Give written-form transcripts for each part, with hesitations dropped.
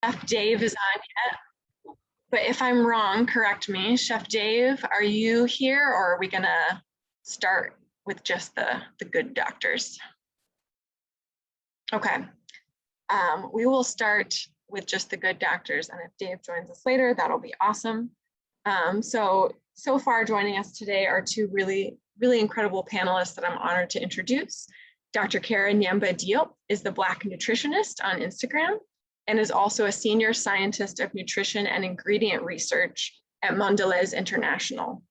Chef Dave is on yet, but if I'm wrong, correct me. Chef Dave, are you here, or are we gonna start with just the good doctors? Okay, we will start with just the good doctors, and if Dave joins us later, that'll be awesome. So far joining us today are two really incredible panelists that I'm honored to introduce. Dr. Kera Nyemb-Diop is the Black nutritionist on Instagram and is also a senior scientist of nutrition and ingredient research at Mondelez International.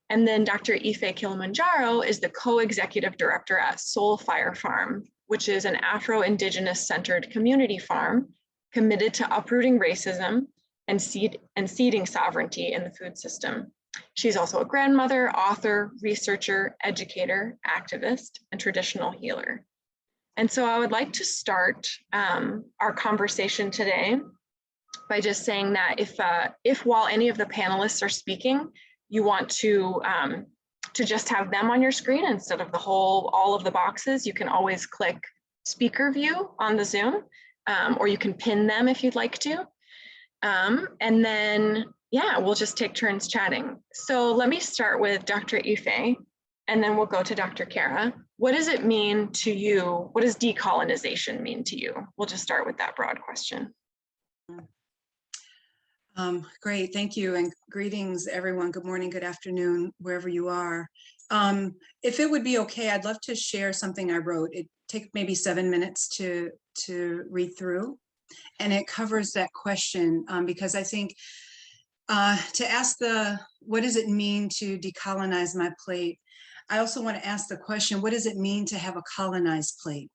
And then Dr. Ife Kilimanjaro is the co-executive director at Soul Fire Farm, which is an Afro-Indigenous centered community farm committed to uprooting racism and seeding sovereignty in the food system. She's also a grandmother, author, researcher, educator, activist, and traditional healer. And so I would like to start our conversation today by just saying that if while any of the panelists are speaking, you want to just have them on your screen instead of all of the boxes, you can always click speaker view on the Zoom, or you can pin them if you'd like to. And then, yeah, we'll just take turns chatting. So let me start with Dr. Ife, and then we'll go to Dr. Kera. What does it mean to you? What does decolonization mean to you? We'll just start with that broad question. Great, thank you, and greetings, everyone. Good morning, good afternoon, wherever you are. If it would be okay, I'd love to share something I wrote. It takes maybe 7 minutes to read through, and it covers that question because I think to ask what does it mean to decolonize my plate? I also want to ask the question, what does it mean to have a colonized plate?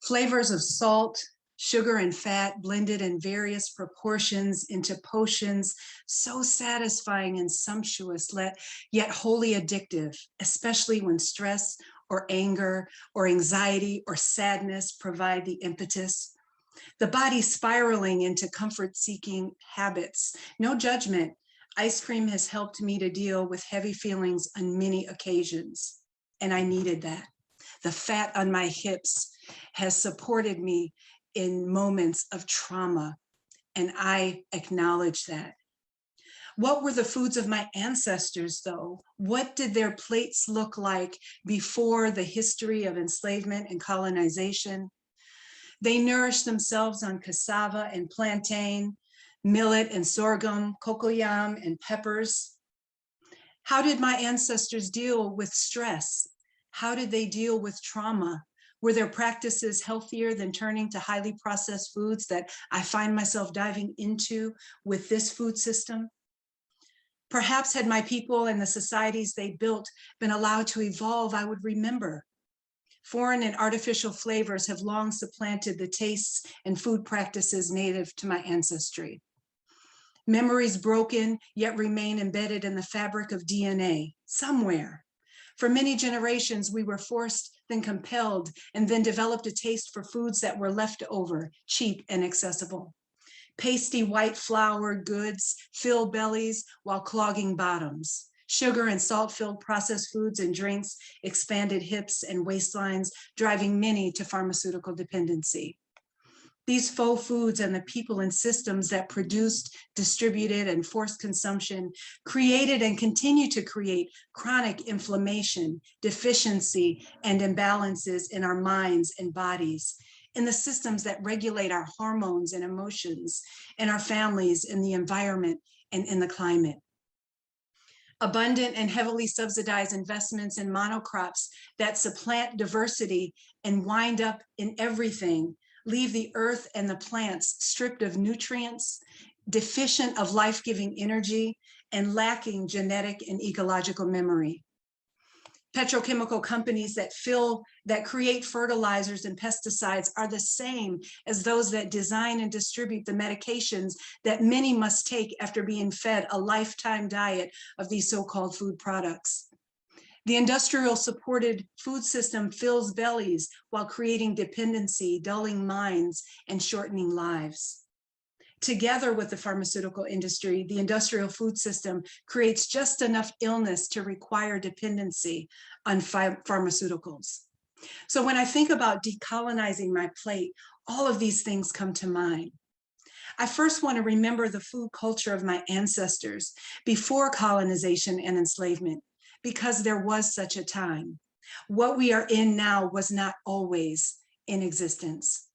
Flavors of salt, sugar, and fat blended in various proportions into potions, so satisfying and sumptuous, yet wholly addictive, especially when stress or anger or anxiety or sadness provide the impetus. The body spiraling into comfort-seeking habits. No judgment. Ice cream has helped me to deal with heavy feelings on many occasions, and I needed that. The fat on my hips has supported me in moments of trauma, and I acknowledge that. What were the foods of my ancestors, though? What did their plates look like before the history of enslavement and colonization? They nourished themselves on cassava and plantain, millet and sorghum, cocoyam and peppers. How did my ancestors deal with stress? How did they deal with trauma? Were their practices healthier than turning to highly processed foods that I find myself diving into with this food system? Perhaps had my people and the societies they built been allowed to evolve, I would remember. Foreign and artificial flavors have long supplanted the tastes and food practices native to my ancestry. Memories broken, yet remain embedded in the fabric of DNA, somewhere. For many generations, we were forced, then compelled, and then developed a taste for foods that were left over, cheap and accessible. Pasty white flour goods fill bellies while clogging bottoms. Sugar and salt-filled processed foods and drinks expanded hips and waistlines, driving many to pharmaceutical dependency. These faux foods and the people and systems that produced, distributed, and forced consumption created and continue to create chronic inflammation, deficiency, and imbalances in our minds and bodies, in the systems that regulate our hormones and emotions, in our families, in the environment, and in the climate. Abundant and heavily subsidized investments in monocrops that supplant diversity and wind up in everything, leave the earth and the plants stripped of nutrients, deficient of life-giving energy, and lacking genetic and ecological memory. Petrochemical companies that create fertilizers and pesticides are the same as those that design and distribute the medications that many must take after being fed a lifetime diet of these so-called food products. The industrial supported food system fills bellies while creating dependency, dulling minds, and shortening lives. Together with the pharmaceutical industry, the industrial food system creates just enough illness to require dependency on pharmaceuticals. So when I think about decolonizing my plate, all of these things come to mind. I first want to remember the food culture of my ancestors before colonization and enslavement, because there was such a time. What we are in now was not always in existence.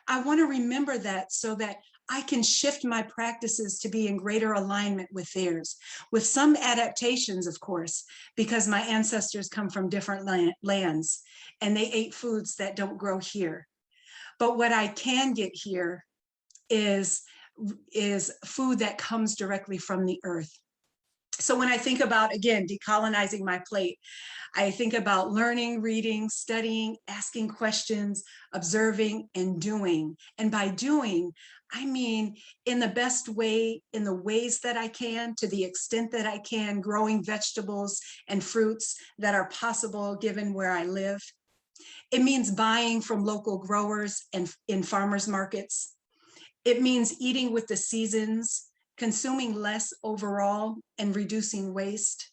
I want to remember that so that I can shift my practices to be in greater alignment with theirs, with some adaptations, of course, because my ancestors come from different lands and they ate foods that don't grow here. But what I can get here is food that comes directly from the earth. So when I think about, again, decolonizing my plate, I think about learning, reading, studying, asking questions, observing, and doing. And by doing, I mean in the best way, in the ways that I can, to the extent that I can, growing vegetables and fruits that are possible given where I live. It means buying from local growers and in farmers markets. It means eating with the seasons, consuming less overall, and reducing waste.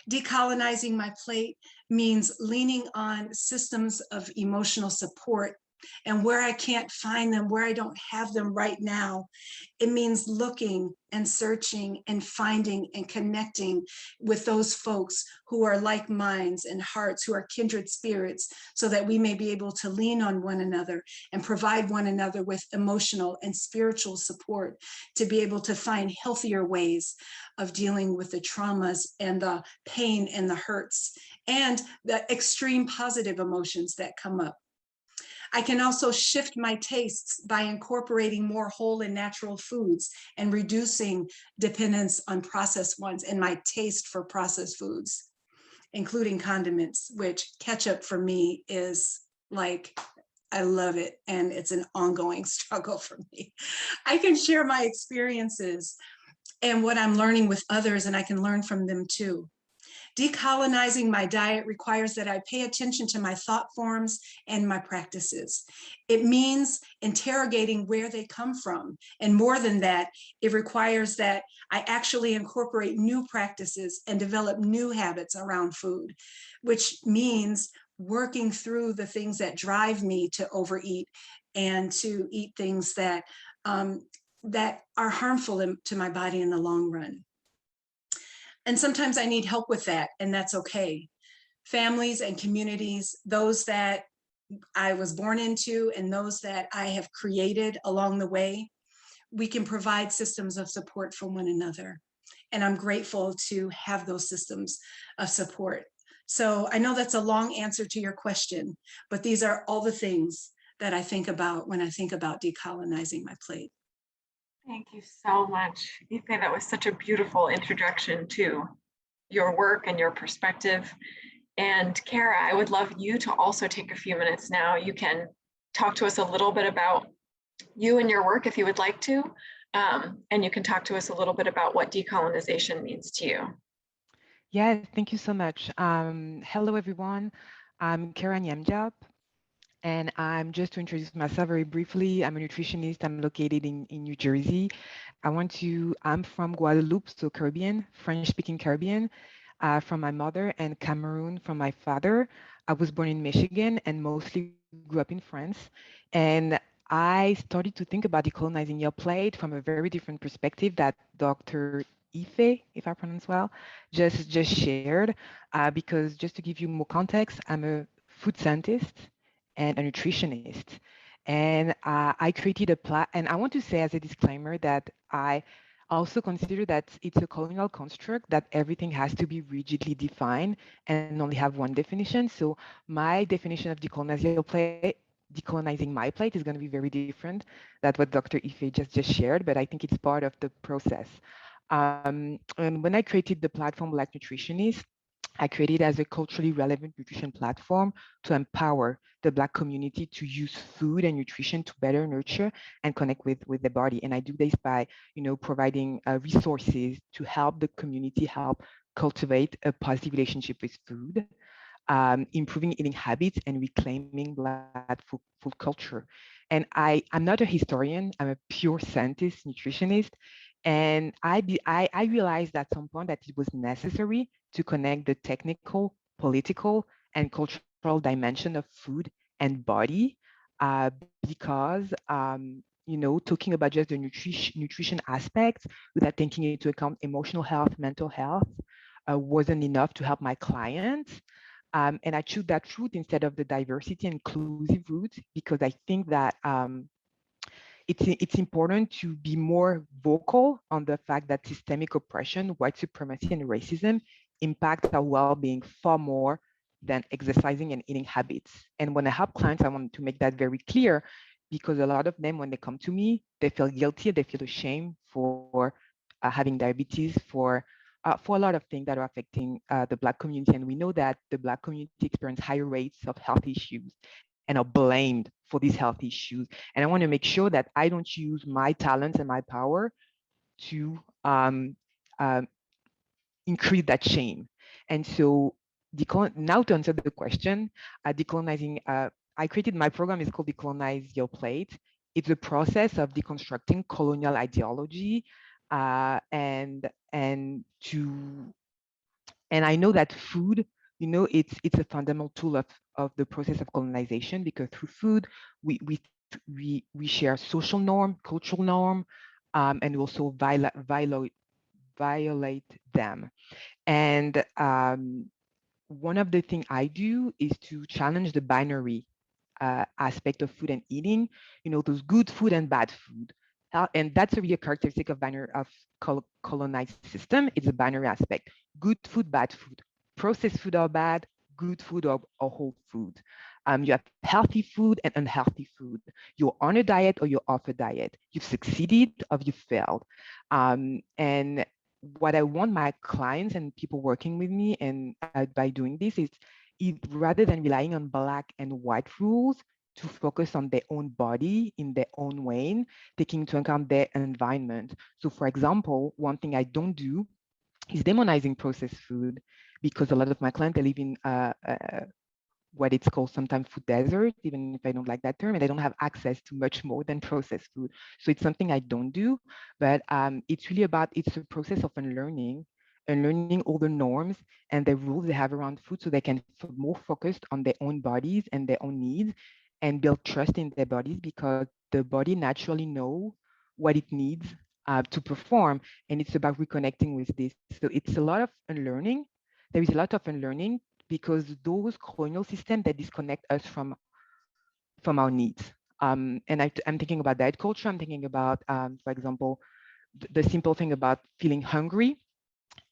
Decolonizing my plate means leaning on systems of emotional support, and where I can't find them, where I don't have them right now, it means looking and searching and finding and connecting with those folks who are like minds and hearts, who are kindred spirits, so that we may be able to lean on one another and provide one another with emotional and spiritual support to be able to find healthier ways of dealing with the traumas and the pain and the hurts and the extreme positive emotions that come up. I can also shift my tastes by incorporating more whole and natural foods and reducing dependence on processed ones and my taste for processed foods, including condiments, which ketchup for me is like, I love it. And it's an ongoing struggle for me. I can share my experiences and what I'm learning with others, and I can learn from them too. Decolonizing my diet requires that I pay attention to my thought forms and my practices. It means interrogating where they come from. And more than that, it requires that I actually incorporate new practices and develop new habits around food, which means working through the things that drive me to overeat and to eat things that, that are harmful to my body in the long run. And sometimes I need help with that, and that's okay. Families and communities, those that I was born into and those that I have created along the way, we can provide systems of support for one another. And I'm grateful to have those systems of support. So I know that's a long answer to your question, but these are all the things that I think about when I think about decolonizing my plate. Thank you so much, Ife. That was such a beautiful introduction to your work and your perspective. And Kara, I would love you to also take a few minutes now. You can talk to us a little bit about you and your work if you would like to. And you can talk to us a little bit about what decolonization means to you. Yeah, thank you so much. Hello, everyone. I'm Kera Nyemb-Diop. And just to introduce myself very briefly, I'm a nutritionist. I'm located in New Jersey. I'm from Guadeloupe, so Caribbean, French-speaking Caribbean, from my mother, and Cameroon from my father. I was born in Michigan and mostly grew up in France. And I started to think about decolonizing your plate from a very different perspective that Dr. Ife, if I pronounce well, just shared. Because just to give you more context, I'm a food scientist and a nutritionist. And I created and I want to say as a disclaimer that I also consider that it's a colonial construct that everything has to be rigidly defined and only have one definition. So my definition of decolonizing my plate is going to be very different than what Dr. Ife just shared, but I think it's part of the process. And when I created the platform Black Nutritionist, I created as a culturally relevant nutrition platform to empower the Black community to use food and nutrition to better nurture and connect with the body. And I do this by, providing resources to help the community help cultivate a positive relationship with food, improving eating habits, and reclaiming Black food culture. And I'm not a historian, I'm a pure scientist, nutritionist. And I realized at some point that it was necessary to connect the technical, political, and cultural dimension of food and body, because talking about just the nutrition aspects without taking into account emotional health, mental health, wasn't enough to help my clients. And I chose that route instead of the diversity and inclusive route because I think that it's important to be more vocal on the fact that systemic oppression, white supremacy, and racism impact our well-being far more than exercising and eating habits. And when I help clients, I want to make that very clear because a lot of them, when they come to me, they feel guilty, they feel ashamed for having diabetes, for a lot of things that are affecting the Black community. And we know that the Black community experience higher rates of health issues and are blamed for these health issues. And I want to make sure that I don't use my talents and my power to increase that shame. And so now to answer the question, decolonizing, I created my program, it's called Decolonize Your Plate. It's a process of deconstructing colonial ideology and I know that food, it's a fundamental tool of the process of colonization because through food, we share social norm, cultural norm, and also violate them. And one of the things I do is to challenge the binary aspect of food and eating, those good food and bad food. And that's really a characteristic of colonized system. It's a binary aspect. Good food, bad food. Processed food are bad, good food or whole food. You have healthy food and unhealthy food. You're on a diet or you're off a diet. You've succeeded or you've failed. And what I want my clients and people working with me and by doing this is rather than relying on Black and white rules, to focus on their own body in their own way, taking into account their environment. So for example, one thing I don't do is demonizing processed food because a lot of my clients, they live in what it's called sometimes food desert, even if I don't like that term, and they don't have access to much more than processed food. So it's something I don't do, but it's really it's a process of unlearning all the norms and the rules they have around food so they can more focused on their own bodies and their own needs and build trust in their bodies because the body naturally know what it needs to perform. And it's about reconnecting with this. So it's a lot of unlearning. There is a lot of unlearning because those colonial systems that disconnect us from our needs. And I'm thinking about diet culture. I'm thinking about, for example, the simple thing about feeling hungry.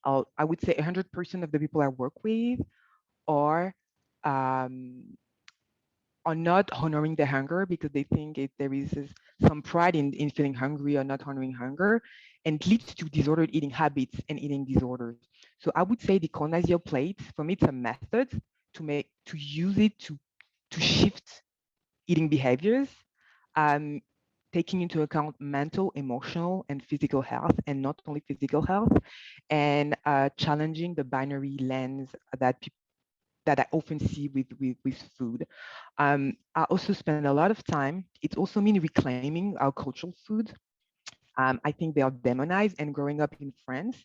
I would say 100% of the people I work with are not honoring their hunger because they think there is some pride in feeling hungry or not honoring hunger, and it leads to disordered eating habits and eating disorders. So I would say decolonize your plate. For me, it's a method to use it to shift eating behaviors, taking into account mental, emotional, and physical health, and not only physical health, and challenging the binary lens that I often see with food. I also spend a lot of time. It also means reclaiming our cultural food. I think they are demonized. And growing up in France,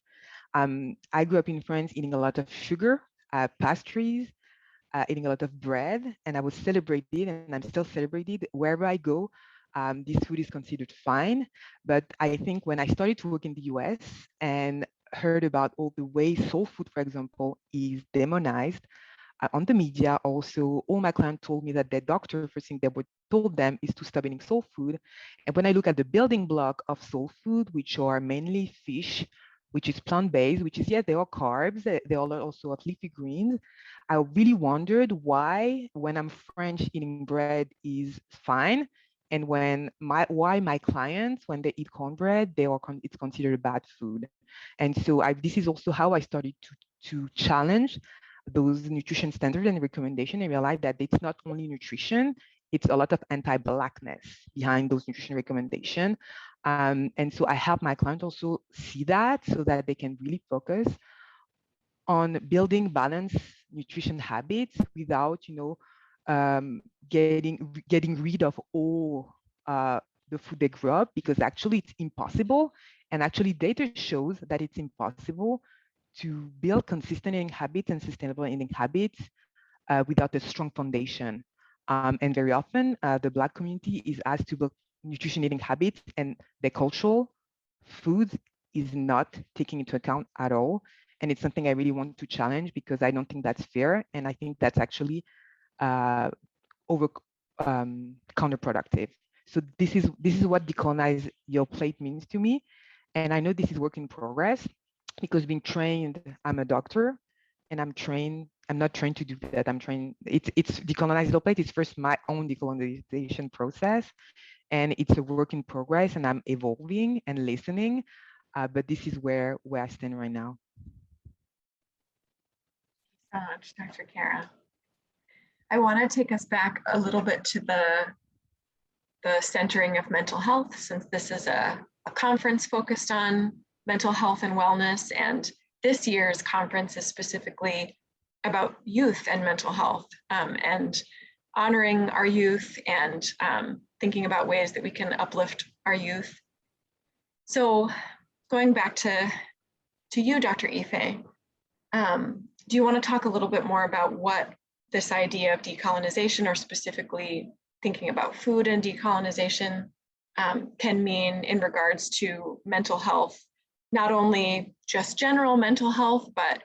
I grew up in France eating a lot of sugar, pastries, eating a lot of bread, and I was celebrated, and I'm still celebrated wherever I go. This food is considered fine, but I think when I started to work in the US and heard about all the ways soul food, for example, is demonized on the media, also all my clients told me that their doctor, first thing they were told them is to stop eating soul food. And when I look at the building block of soul food, which are mainly fish, which is plant-based, which is, yes, they are carbs, they are also of leafy greens. I really wondered why, when I'm French, eating bread is fine, and why my clients, when they eat cornbread, it's considered bad food. And so this is also how I started to challenge those nutrition standards and recommendations and realize that it's not only nutrition, it's a lot of anti-Blackness behind those nutrition recommendations. And so I help my clients also see that so that they can really focus on building balanced nutrition habits without, getting rid of all the food they grew up, because actually it's impossible. And actually data shows that it's impossible to build consistent eating habits and sustainable eating habits without a strong foundation. And very often the Black community is asked to build nutrition eating habits and the cultural food is not taking into account at all. And it's something I really want to challenge because I don't think that's fair. And I think that's actually counterproductive. So this is what decolonize your plate means to me. And I know this is work in progress because being trained, I'm a doctor and I'm not trained to do that. I'm trained, it's decolonize your plate. It's first my own decolonization process. And it's a work in progress and I'm evolving and listening. But this is where I stand right now. So much, Dr. Kera. I want to take us back a little bit to the centering of mental health, since this is a conference focused on mental health and wellness. And this year's conference is specifically about youth and mental health, and honoring our youth and thinking about ways that we can uplift our youth. So going back to you, Dr. Ife, do you want to talk a little bit more about what this idea of decolonization, or specifically thinking about food and decolonization, can mean in regards to mental health, not only just general mental health, but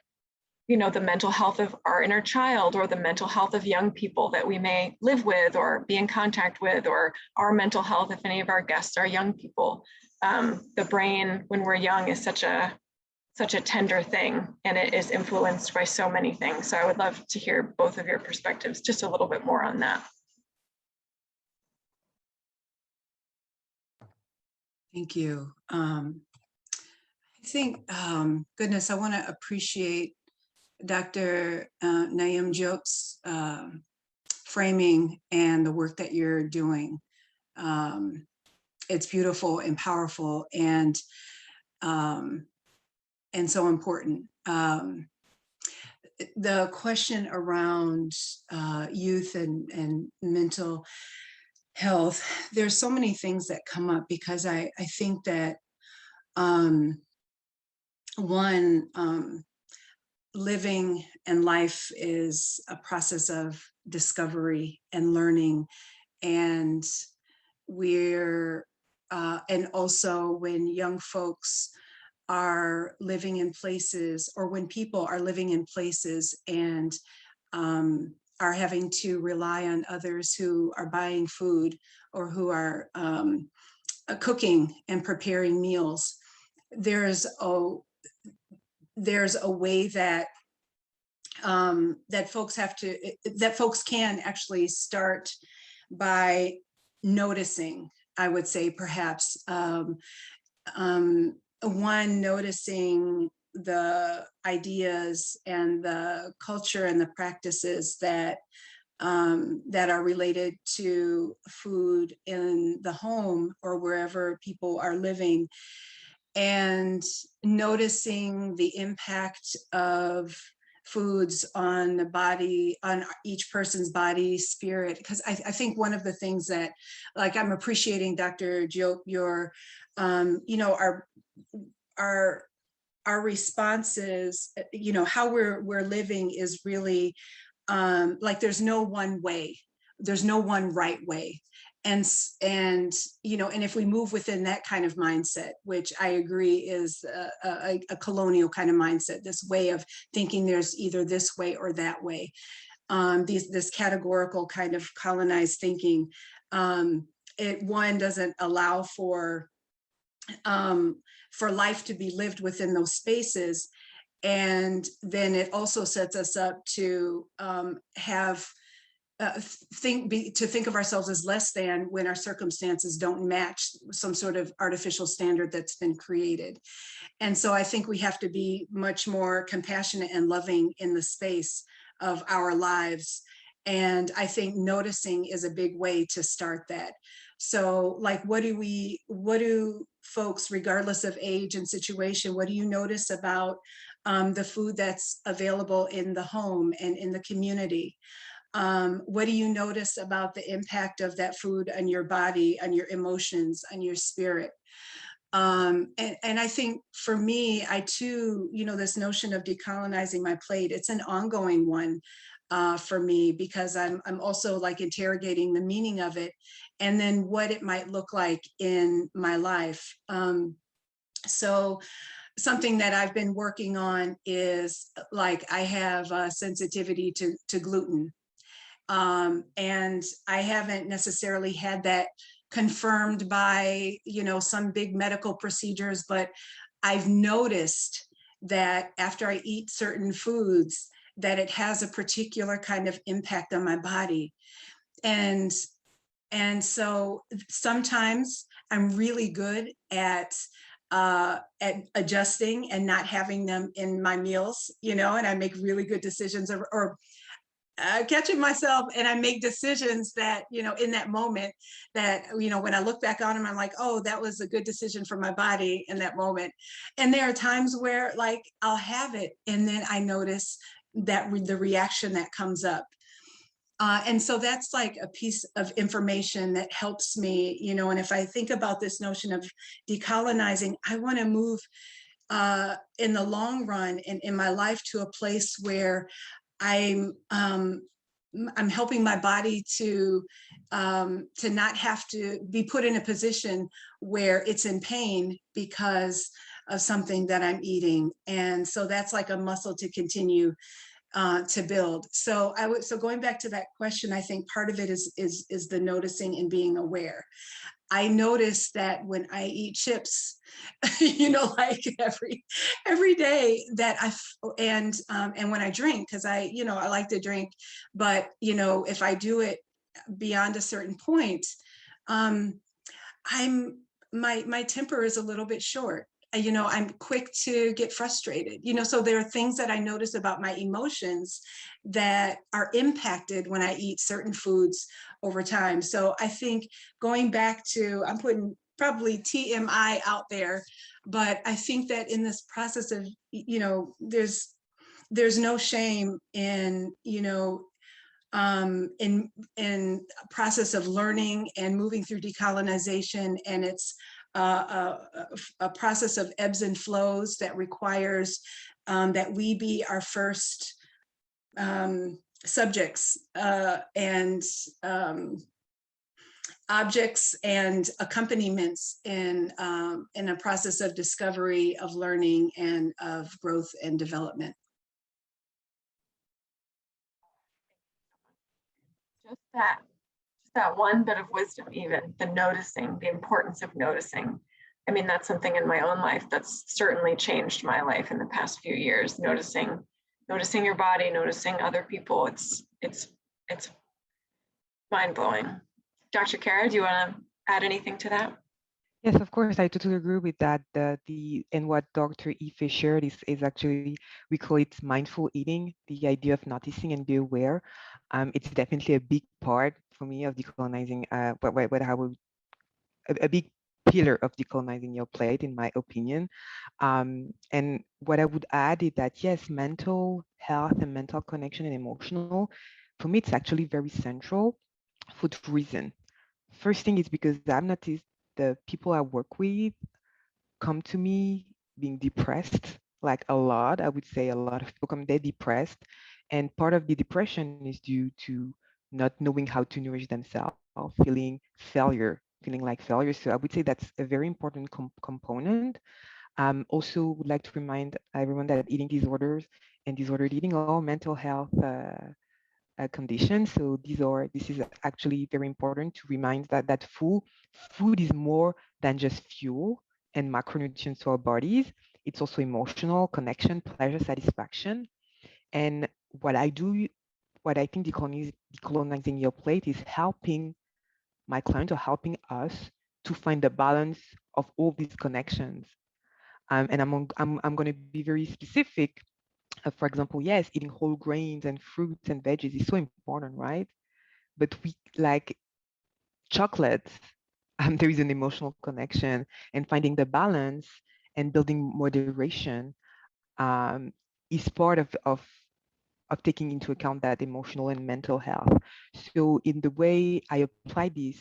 the mental health of our inner child, or the mental health of young people that we may live with or be in contact with, or our mental health if any of our guests are young people. The brain when we're young is such a tender thing, and it is influenced by so many things. So I would love to hear both of your perspectives, just a little bit more on that. Thank you. I think, goodness, I want to appreciate Dr. Nyemb-Diop's framing and the work that you're doing. It's beautiful and powerful and so important. The question around youth and mental health, there's so many things that come up because I think that one, living and life is a process of discovery and learning, and and also when young folks are living in places, or when people are living in places and are having to rely on others who are buying food or who are cooking and preparing meals, there's a way that that folks can actually start by noticing, I would say, perhaps one, noticing the ideas and the culture and the practices that are related to food in the home or wherever people are living, and noticing the impact of foods on the body, on each person's body, spirit. Because I think one of the things that, like, I'm appreciating, Dr. Diop, your, our responses, how we're living is really like there's no one way, there's no one right way. And if we move within that kind of mindset, which I agree is a colonial kind of mindset, this way of thinking there's either this way or that way, this categorical kind of colonized thinking, one doesn't allow for life to be lived within those spaces. And then it also sets us up to think of ourselves as less than when our circumstances don't match some sort of artificial standard that's been created. And so I think we have to be much more compassionate and loving in the space of our lives. And I think noticing is a big way to start that. So, like, what do folks, regardless of age and situation, what do you notice about the food that's available in the home and in the community? What do you notice about the impact of that food on your body, on your emotions, on your spirit? And I think for me, I too, this notion of decolonizing my plate, it's an ongoing one. for me, because I'm also like interrogating the meaning of it and then what it might look like in my life. So something that I've been working on is like I have a sensitivity to gluten. And I haven't necessarily had that confirmed by, you know, some big medical procedures, but I've noticed that after I eat certain foods, that it has a particular kind of impact on my body. And so sometimes I'm really good at adjusting and not having them in my meals, you know, and I make really good decisions, or catching myself, and I make decisions that, you know, in that moment that, you know, when I look back on them, I'm like, oh, that was a good decision for my body in that moment. And there are times where like I'll have it and then I notice that the reaction that comes up. And so that's like a piece of information that helps me, you know, and if I think about this notion of decolonizing, I want to move in the long run in my life to a place where I'm helping my body to not have to be put in a position where it's in pain because of something that I'm eating. And so that's like a muscle to continue to build. So so going back to that question, I think part of it is the noticing and being aware. I notice that when I eat chips, you know, like every day that and when I drink, because you know, I like to drink, but you know, if I do it beyond a certain point, my temper is a little bit short. You know, I'm quick to get frustrated, you know, so there are things that I notice about my emotions that are impacted when I eat certain foods over time. So I think going back to, I'm putting probably TMI out there, but I think that in this process of, you know, there's no shame in, you know, in process of learning and moving through decolonization, and it's a process of ebbs and flows that requires that we be our first subjects and objects and accompaniments in a process of discovery, of learning, and of growth and development. Just that one bit of wisdom, even the noticing, the importance of noticing. I mean, that's something in my own life that's certainly changed my life in the past few years. Noticing your body, noticing other people. It's mind-blowing. Dr. Kera, do you want to add anything to that? Yes, of course, I totally agree with that. And what Dr. Ife shared is actually, we call it mindful eating, the idea of noticing and be aware. It's definitely a big part for me of decolonizing, a big pillar of decolonizing your plate, in my opinion. And what I would add is that, yes, mental health and mental connection and emotional, for me, it's actually very central for two reasons. First thing is because I've noticed the people I work with come to me being depressed, like a lot. I would say a lot of people come, they're depressed. And part of the depression is due to not knowing how to nourish themselves, feeling like failure. So I would say that's a very important component. Also would like to remind everyone that eating disorders and disordered eating are all mental health conditions. So this is actually very important to remind that food is more than just fuel and macronutrients to our bodies. It's also emotional connection, pleasure, satisfaction. And what I think decolonizing your plate is helping my client or helping us to find the balance of all these connections. And I'm going to be very specific. For example, yes, eating whole grains and fruits and veggies is so important, right? But we like chocolate. There is an emotional connection, and finding the balance and building moderation is part of taking into account that emotional and mental health. So in the way I apply this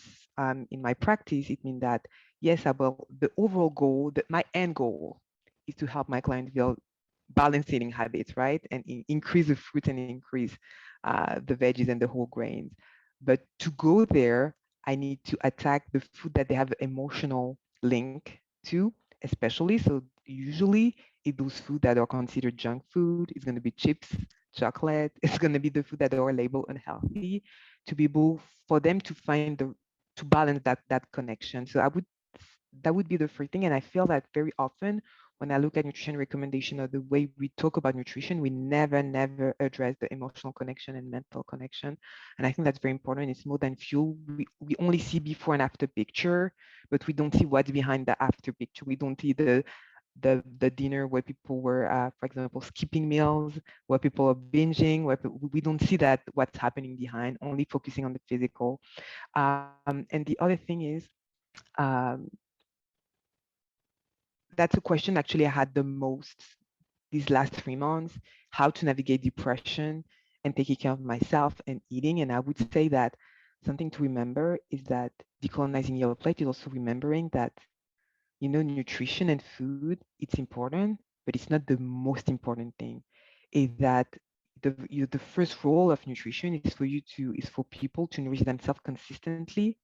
in my practice, it means that, yes, the overall goal, my end goal is to help my clients build balanced eating habits, right? And increase the fruit and increase the veggies and the whole grains. But to go there, I need to attack the food that they have emotional link to, especially. So usually if those food that are considered junk food, it's going to be chips, chocolate, it's going to be the food that are labeled unhealthy, to be able for them to find to balance that connection. So that would be the first thing. And I feel that very often when I look at nutrition recommendation or the way we talk about nutrition, we never address the emotional connection and mental connection. And I think that's very important. It's more than fuel. We only see before and after picture, but we don't see what's behind the after picture. We don't see the dinner where people were, for example, skipping meals, where people are binging, we don't see that what's happening behind, only focusing on the physical. And the other thing is, that's a question actually I had the most these last 3 months, how to navigate depression and taking care of myself and eating. And I would say that something to remember is that decolonizing your plate is also remembering that, nutrition and food, it's important, but it's not the most important thing. Is that the first role of nutrition is for people to nourish themselves consistently.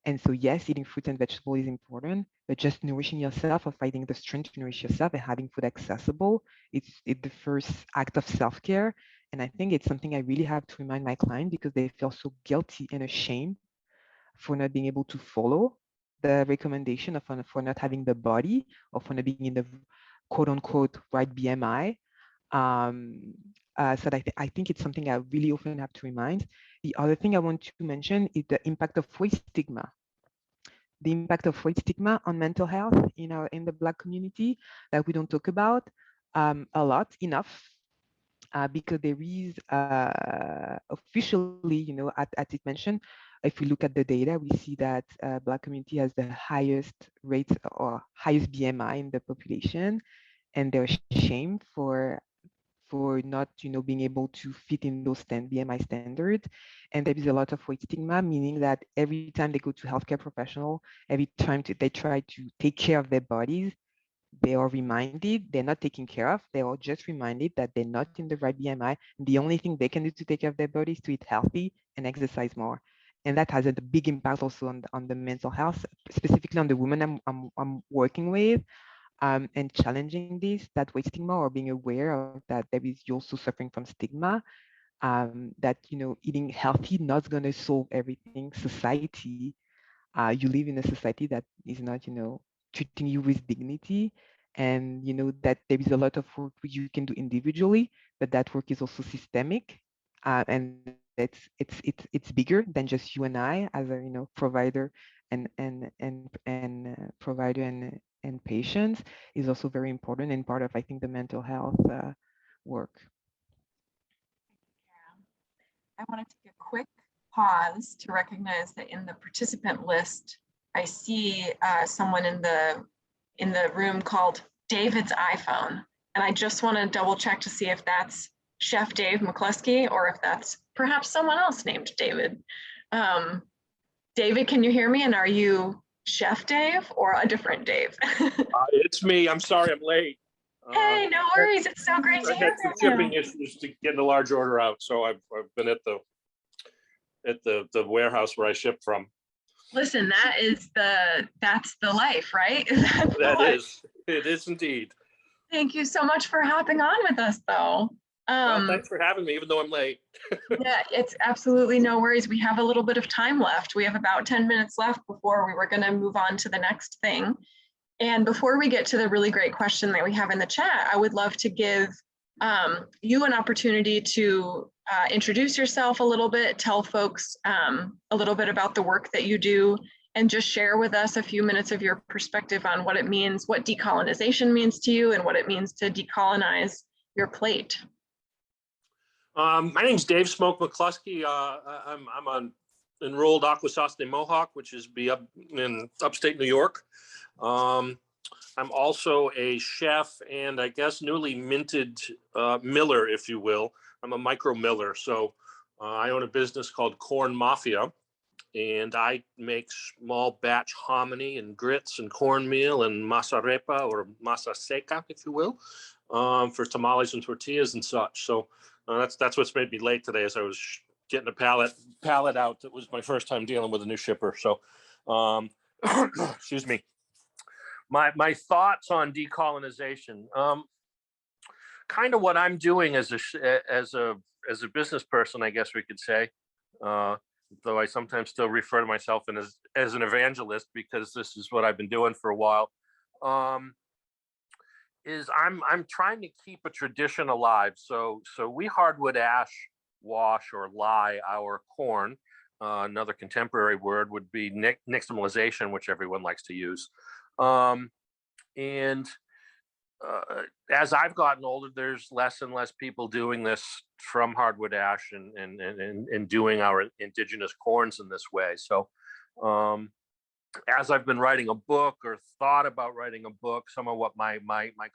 And so, yes, eating fruits and vegetables is important, but just nourishing yourself or finding the strength to nourish yourself and having food accessible, it's the first act of self-care. And I think it's something I really have to remind my client because they feel so guilty and ashamed for not being able to follow the recommendation of for not having the body or for not being in the quote unquote right BMI. So I think it's something I really often have to remind. The other thing I want to mention is the impact of weight stigma. The impact of weight stigma on mental health in the Black community that we don't talk about a lot enough. Because there is officially, as it mentioned, if we look at the data, we see that Black community has the highest rate or highest BMI in the population, and they're shamed for not, being able to fit in those BMI standards. And there is a lot of weight stigma, meaning that every time they go to healthcare professional, every time they try to take care of their bodies, they are reminded they're not taken care of. They are just reminded that they're not in the right BMI. And the only thing they can do to take care of their body is to eat healthy and exercise more. And that has a big impact also on the mental health, specifically on the women I'm working with. And challenging that weight stigma or being aware of that there is you're also suffering from stigma, that, eating healthy not going to solve everything. Society, you live in a society that is not, treating you with dignity. And, that there is a lot of work you can do individually, but that work is also systemic. And it's bigger than just you and I as a, provider and provider and patients is also very important and part of, I think, the mental health work. I want to take a quick pause to recognize that in the participant list, I see someone in the room called David's iPhone. And I just want to double check to see if that's Chef Dave McCluskey or if that's perhaps someone else named David. David, can you hear me? And are you Chef Dave or a different Dave? It's me. I'm sorry I'm late. Hey, no worries. It's so great to hear from you. Shipping issues to get a large order out, so I've been at the warehouse where I ship from. Listen, that's the life, right? It is indeed. Thank you so much for hopping on with us, though. Well, thanks for having me, even though I'm late. Yeah, it's absolutely no worries. We have a little bit of time left. We have about 10 minutes left before we were going to move on to the next thing. And before we get to the really great question that we have in the chat, I would love to give you an opportunity to introduce yourself a little bit, tell folks a little bit about the work that you do, and just share with us a few minutes of your perspective on what it means, what decolonization means to you, and what it means to decolonize your plate. My name's Dave Smoke-McCluskey. I'm an enrolled Aquasauce Mohawk, which is up in upstate New York. I'm also a chef and I guess newly minted miller, if you will. I'm a micro miller. So I own a business called Corn Mafia, and I make small batch hominy and grits and cornmeal and masa repa or masa seca, if you will, for tamales and tortillas and such. So That's what's made me late today, as I was getting a pallet out. It was my first time dealing with a new shipper. So, excuse me. My thoughts on decolonization. Kind of what I'm doing as a business person, I guess we could say. Though I sometimes still refer to myself as an evangelist, because this is what I've been doing for a while. Is I'm trying to keep a tradition alive. So we hardwood ash wash or lye our corn. Another contemporary word would be nixtamalization, which everyone likes to use. And as I've gotten older, there's less and less people doing this from hardwood ash and doing our indigenous corns in this way. So as I've been writing a book or thought about writing a book, some of what my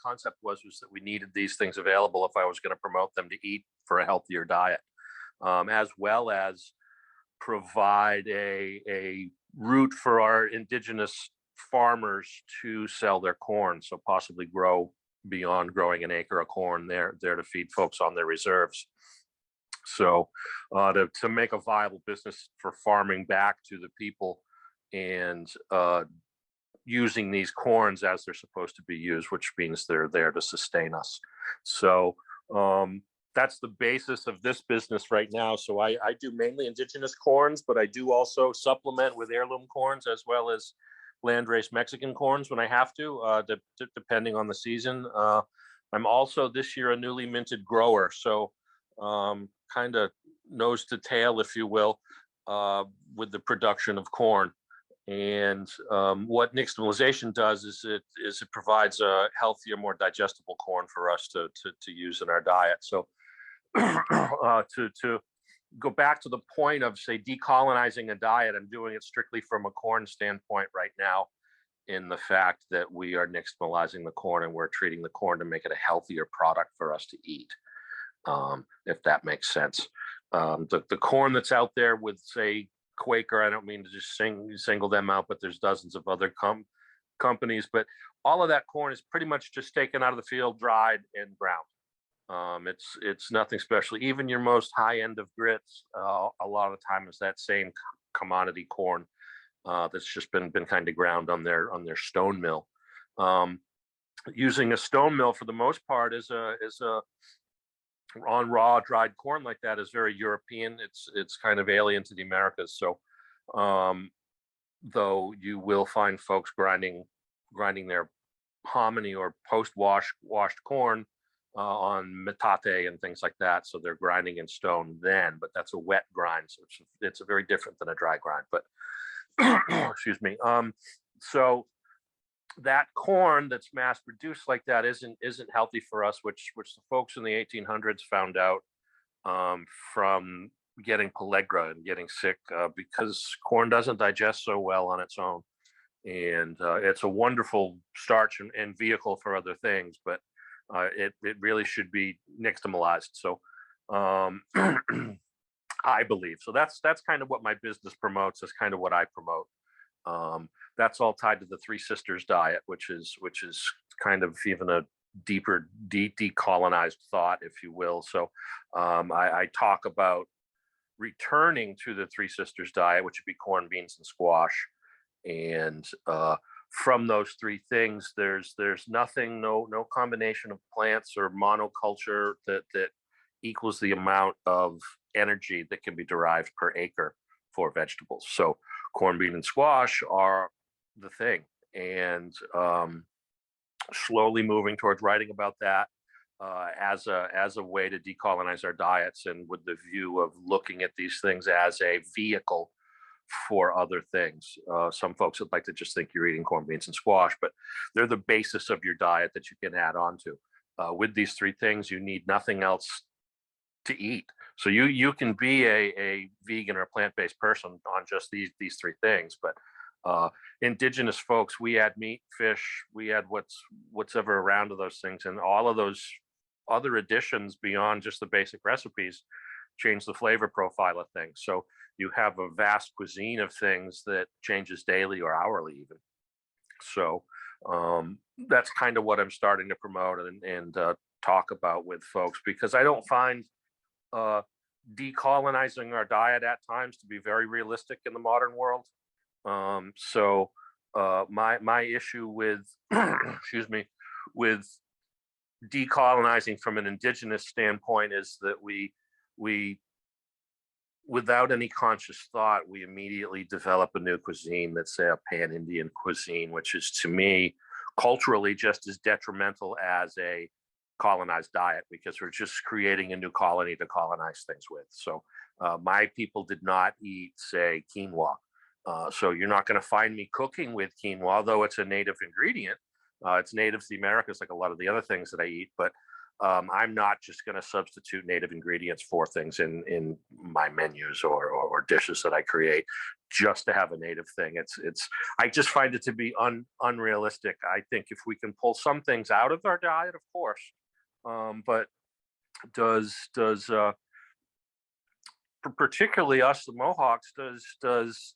concept was that we needed these things available if I was going to promote them to eat for a healthier diet, as well as provide a route for our indigenous farmers to sell their corn, so possibly grow beyond growing an acre of corn there to feed folks on their reserves. So to make a viable business for farming back to the people and using these corns as they're supposed to be used, which means they're there to sustain us. So that's the basis of this business right now. So I do mainly indigenous corns, but I do also supplement with heirloom corns as well as landrace Mexican corns when I have to, depending on the season. I'm also this year a newly minted grower, so kind of nose to tail, if you will, with the production of corn. And what nixtamalization does is it provides a healthier, more digestible corn for us to use in our diet. So to go back to the point of, say, decolonizing a diet, I'm doing it strictly from a corn standpoint right now, in the fact that we are nixtamalizing the corn and we're treating the corn to make it a healthier product for us to eat, if that makes sense. The corn that's out there with, say, Quaker, I don't mean to just single them out, but there's dozens of other companies, but all of that corn is pretty much just taken out of the field, dried and ground. It's nothing special. Even your most high end of grits, a lot of the time is that same commodity corn that's just been kind of ground on their stone mill. Using a stone mill for the most part is on raw dried corn like that is very European. It's kind of alien to the Americas. So though you will find folks grinding their hominy or washed corn on metate and things like that. So they're grinding in stone then, but that's a wet grind. So it's a very different than a dry grind, but excuse me. So that corn that's mass produced like that isn't healthy for us, which the folks in the 1800s found out from getting pellagra and getting sick, because corn doesn't digest so well on its own. And it's a wonderful starch and vehicle for other things, but it really should be nixtamalized. So I believe. So that's kind of what my business promotes. That's kind of what I promote. That's all tied to the Three Sisters diet, which is kind of even a deeper, decolonized thought, if you will. So I talk about returning to the Three Sisters diet, which would be corn, beans, and squash. And from those three things, there's nothing, no combination of plants or monoculture that equals the amount of energy that can be derived per acre for vegetables. So corn, bean, and squash are the thing. And slowly moving towards writing about that as a way to decolonize our diets, and with the view of looking at these things as a vehicle for other things. Some folks would like to just think you're eating corn, beans, and squash, but they're the basis of your diet that you can add on to. With these three things, you need nothing else to eat. So you can be a vegan or plant-based person on just these three things. But indigenous folks, we add meat, fish, we add what's ever around to those things, and all of those other additions beyond just the basic recipes change the flavor profile of things. So you have a vast cuisine of things that changes daily or hourly even. So that's kind of what I'm starting to promote and talk about with folks, because I don't find decolonizing our diet at times to be very realistic in the modern world. My issue with excuse me, with decolonizing from an indigenous standpoint is that we without any conscious thought, we immediately develop a new cuisine that's, say, a pan-Indian cuisine, which is, to me, culturally just as detrimental as a colonized diet, because we're just creating a new colony to colonize things with. So my people did not eat, say, quinoa. So you're not going to find me cooking with quinoa, although it's a native ingredient. It's native to the Americas, like a lot of the other things that I eat, but I'm not just going to substitute native ingredients for things in my menus or dishes that I create just to have a native thing. I just find it to be unrealistic. I think if we can pull some things out of our diet, of course, but does particularly us, the Mohawks, does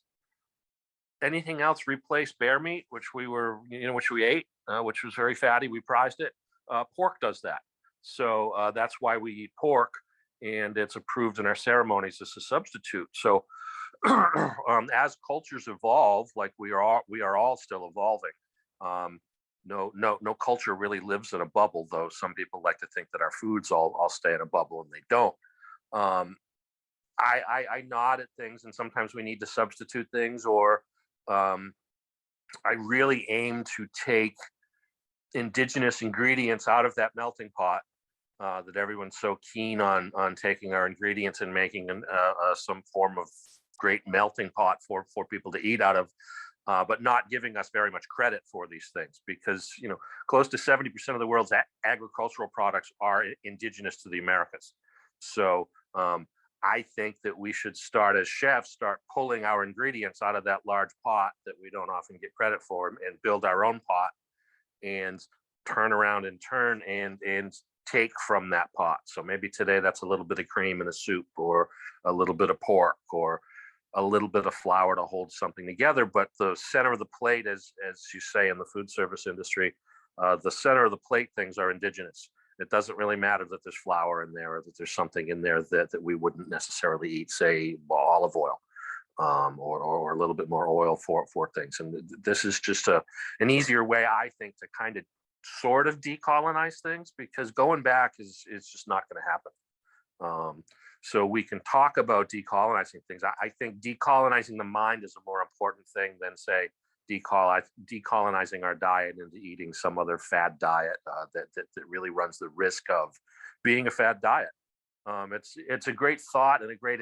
anything else replace bear meat, which we ate, which was very fatty? We prized it. Pork does that. So that's why we eat pork, and it's approved in our ceremonies as a substitute. So as cultures evolve, like we are all still evolving. No culture really lives in a bubble, though some people like to think that our foods all stay in a bubble, and they don't. I nod at things, and sometimes we need to substitute things, or I really aim to take indigenous ingredients out of that melting pot that everyone's so keen on taking our ingredients and making some form of great melting pot for people to eat out of, but not giving us very much credit for these things, because close to 70% of the world's agricultural products are indigenous to the Americas. So I think that we should start, as chefs, start pulling our ingredients out of that large pot that we don't often get credit for, and build our own pot and turn around and take from that pot. So maybe today that's a little bit of cream in a soup, or a little bit of pork, or a little bit of flour to hold something together. But the center of the plate, as you say in the food service industry, the center of the plate things are indigenous. It doesn't really matter that there's flour in there, or that there's something in there that we wouldn't necessarily eat, say olive oil, or a little bit more oil for things. And this is just an easier way, I think, to kind of sort of decolonize things, because going back is just not going to happen. So we can talk about decolonizing things. I think decolonizing the mind is a more important thing than, say, decolonizing our diet into eating some other fad diet that really runs the risk of being a fad diet. It's a great thought and a great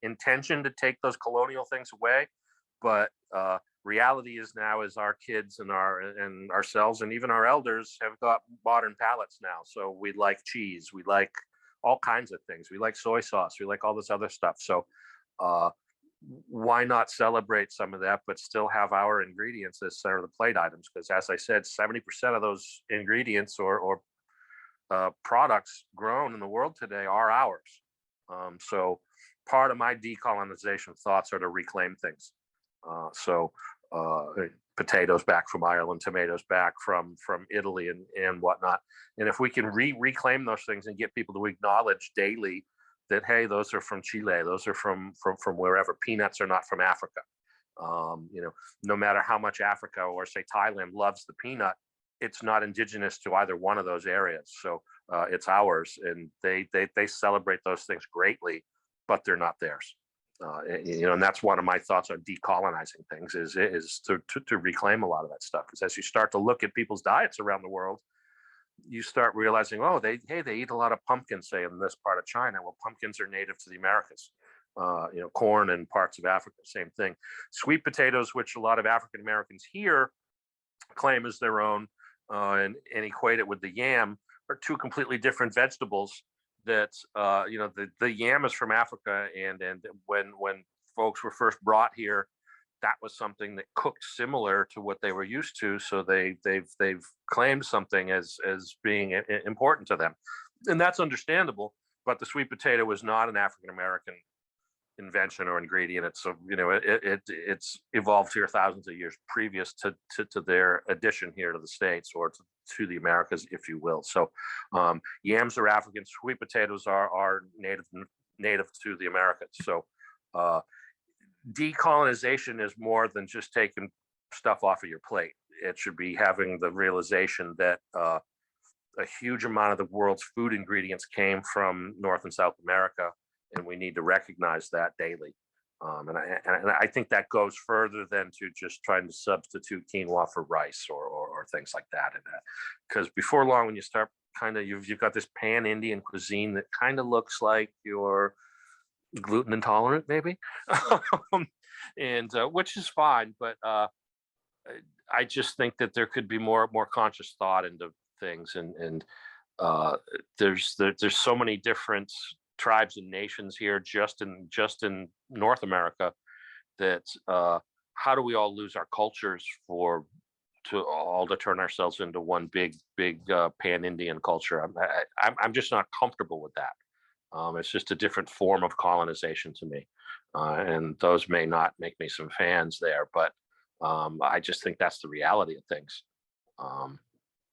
intention to take those colonial things away, but reality is now is our kids and ourselves and even our elders have got modern palates now. So we like cheese, we like all kinds of things, we like soy sauce, we like all this other stuff. So why not celebrate some of that, but still have our ingredients as center of the plate items? Because, as I said, 70% of those ingredients or products grown in the world today are ours. So part of my decolonization thoughts are to reclaim things. Potatoes back from Ireland, tomatoes back from Italy and whatnot. And if we can reclaim those things and get people to acknowledge daily that, hey, those are from Chile, those are from wherever. Peanuts are not from Africa. No matter how much Africa or, say, Thailand loves the peanut, it's not indigenous to either one of those areas. So it's ours, and they celebrate those things greatly, but they're not theirs. And that's one of my thoughts on decolonizing things is to reclaim a lot of that stuff. Because as you start to look at people's diets around the world, you start realizing, they eat a lot of pumpkins, say, in this part of China. Well, pumpkins are native to the Americas. Corn in parts of Africa, same thing. Sweet potatoes, which a lot of African Americans here claim as their own, and equate it with the yam, are two completely different vegetables. That the yam is from Africa, and when folks were first brought here, that was something that cooked similar to what they were used to. So they've claimed something as being important to them, and that's understandable. But the sweet potato was not an African American invention or ingredient. It's it's evolved here thousands of years previous to their addition here to the States, or to the Americas, if you will. So yams are African, sweet potatoes are native to the Americas. So decolonization is more than just taking stuff off of your plate. It should be having the realization that a huge amount of the world's food ingredients came from North and South America, and we need to recognize that daily. And I think that goes further than to just trying to substitute quinoa for rice or things like that. Because before long, when you start you've got this pan-Indian cuisine that kind of looks like you're gluten intolerant, maybe, and which is fine. But I just think that there could be more conscious thought into things, and there's so many different tribes and nations here just in North America that how do we all lose our cultures to turn ourselves into one big pan-Indian culture? I'm just not comfortable with that. It's just a different form of colonization to me, and those may not make me some fans there, but I just think that's the reality of things.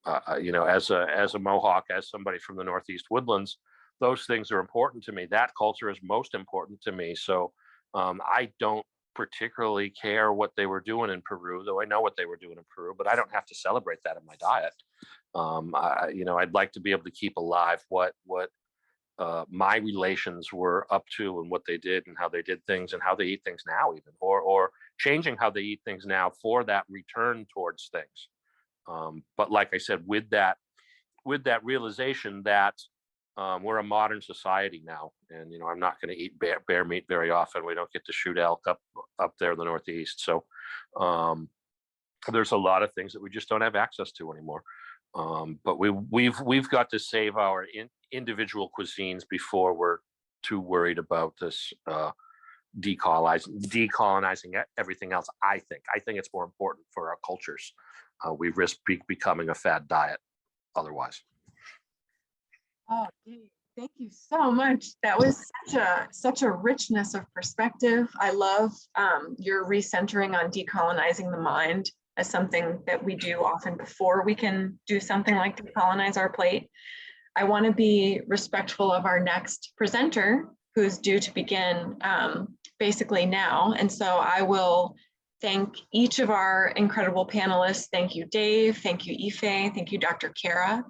As a Mohawk, as somebody from the Northeast Woodlands, those things are important to me. That culture is most important to me. So I don't particularly care what they were doing in Peru, though I know what they were doing in Peru, but I don't have to celebrate that in my diet. I'd like to be able to keep alive what my relations were up to, and what they did, and how they did things, and how they eat things now, even, or changing how they eat things now for that return towards things. But like I said, with that realization that we're a modern society now, and I'm not going to eat bear meat very often. We don't get to shoot elk up there in the Northeast, so there's a lot of things that we just don't have access to anymore. But we've got to save our individual cuisines before we're too worried about this decolonizing everything else. I think it's more important for our cultures. We risk becoming a fad diet otherwise. Oh, Dave, thank you so much. That was such a richness of perspective. I love your recentering on decolonizing the mind as something that we do often before we can do something like decolonize our plate. I want to be respectful of our next presenter, who's due to begin basically now. And so I will thank each of our incredible panelists. Thank you, Dave. Thank you, Ife. Thank you, Dr. Kera.